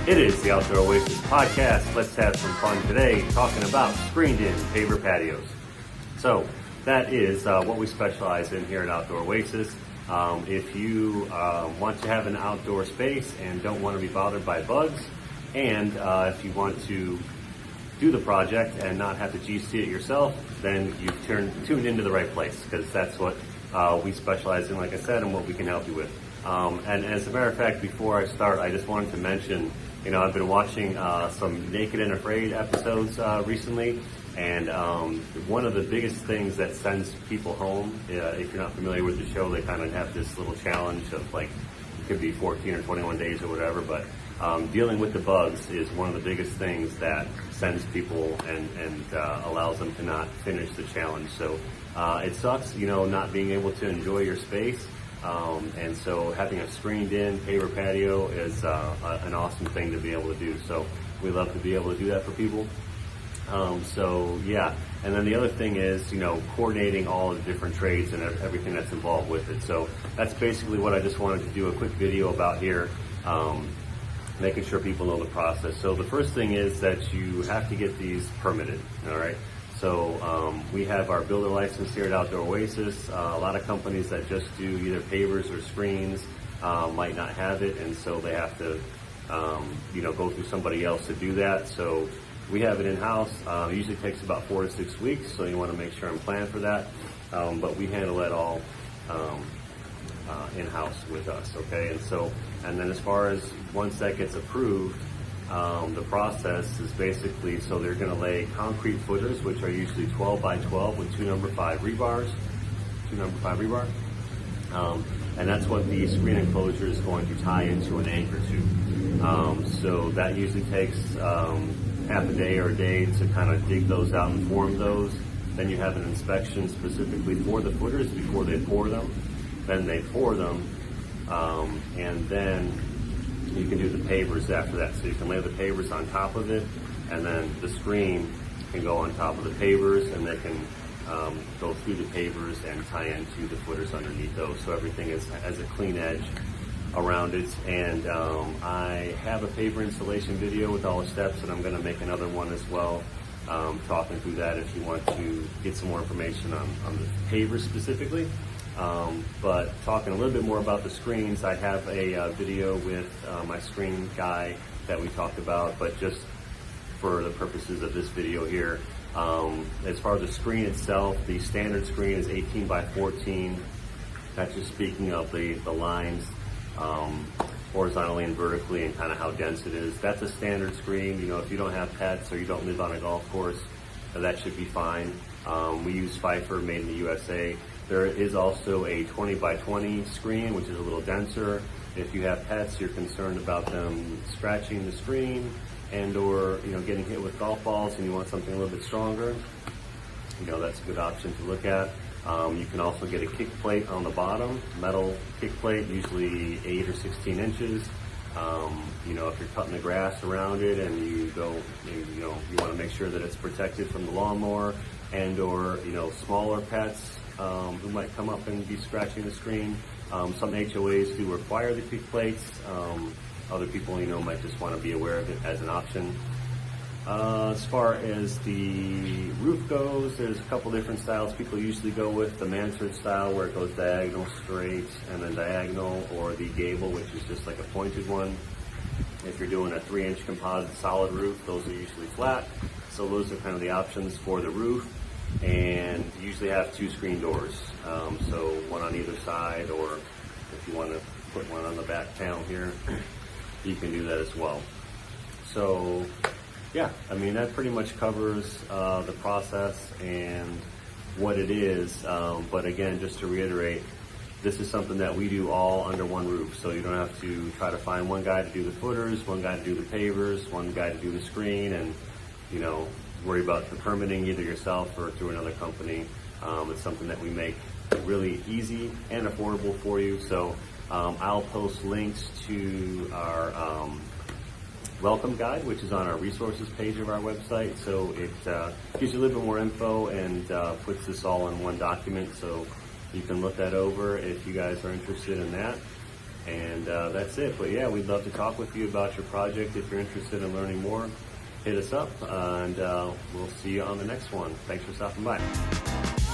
It is the Outdoor Oasis Podcast. Let's have some fun today talking about screened-in paver patios. So that is what we specialize in here at Outdoor Oasis. If you want to have an outdoor space and don't want to be bothered by bugs, and if you want to do the project and not have to GC it yourself, then you've tuned into the right place, because that's what we specialize in, like I said, and what we can help you with. And as a matter of fact, before I start, I just wanted to mention, I've been watching some Naked and Afraid episodes recently, and one of the biggest things that sends people home, if you're not familiar with the show, they kind of have this little challenge of it could be 14 or 21 days or whatever, but dealing with the bugs is one of the biggest things that sends people and allows them to not finish the challenge. So it sucks, not being able to enjoy your space. And so having a screened-in paver patio is an awesome thing to be able to do. So we love to be able to do that for people. And then the other thing is, coordinating all the different trades and everything that's involved with it. So that's basically what I just wanted to do a quick video about here, making sure people know the process. So the first thing is that you have to get these permitted, all right? So we have our builder license here at Outdoor Oasis. A lot of companies that just do either pavers or screens might not have it, and so they have to, go through somebody else to do that. So we have it in-house. It usually takes about 4 to 6 weeks, so you want to make sure and plan for that. But we handle it all in-house with us, okay? And then as far as once that gets approved, the process is basically, so they're going to lay concrete footers, which are usually 12 by 12 with 2 number 5 rebars, and that's what the screen enclosure is going to tie into an anchor to. So that usually takes half a day or a day to kind of dig those out and form those. Then you have an inspection specifically for the footers before they pour them. Then they pour them, and then you can do the pavers after that. So you can lay the pavers on top of it, and then the screen can go on top of the pavers, and they can go through the pavers and tie into the footers underneath those. So everything has a clean edge around it. And I have a paver installation video with all the steps, and I'm going to make another one as well, talking through that if you want to get some more information on the pavers specifically. But talking a little bit more about the screens, I have a video with my screen guy that we talked about, but just for the purposes of this video here, as far as the screen itself, the standard screen is 18 by 14. That's just speaking of the lines horizontally and vertically and kind of how dense it is. That's a standard screen. If you don't have pets or you don't live on a golf course, that should be fine. We use Pfeiffer, made in the USA. There is also a 20 by 20 screen, which is a little denser. If you have pets, you're concerned about them scratching the screen or getting hit with golf balls, and you want something a little bit stronger, that's a good option to look at. You can also get a kick plate on the bottom, metal kick plate, usually 8 or 16 inches. If you're cutting the grass around it and you want to make sure that it's protected from the lawnmower or smaller pets who might come up and be scratching the screen. Some HOAs do require the kick plates. Other people, might just want to be aware of it as an option. As far as the roof goes, there's a couple different styles people usually go with. The mansard style, where it goes diagonal, straight, and then diagonal, or the gable, which is just like a pointed one. If you're doing a 3-inch composite solid roof, those are usually flat. So those are kind of the options for the roof. And you usually have 2 screen doors, so one on either side, or if you want to put one on the back panel here, you can do that as well. So that pretty much covers the process and what it is. But again, just to reiterate, this is something that we do all under one roof, so you don't have to try to find one guy to do the footers, one guy to do the pavers, one guy to do the screen, and worry about the permitting either yourself or through another company. It's something that we make really easy and affordable for you. So I'll post links to our welcome guide, which is on our resources page of our website. So it gives you a little bit more info and puts this all in one document, so you can look that over if you guys are interested in that. And that's it. But yeah, we'd love to talk with you about your project. If you're interested in learning more, hit us up, and we'll see you on the next one. Thanks for stopping by.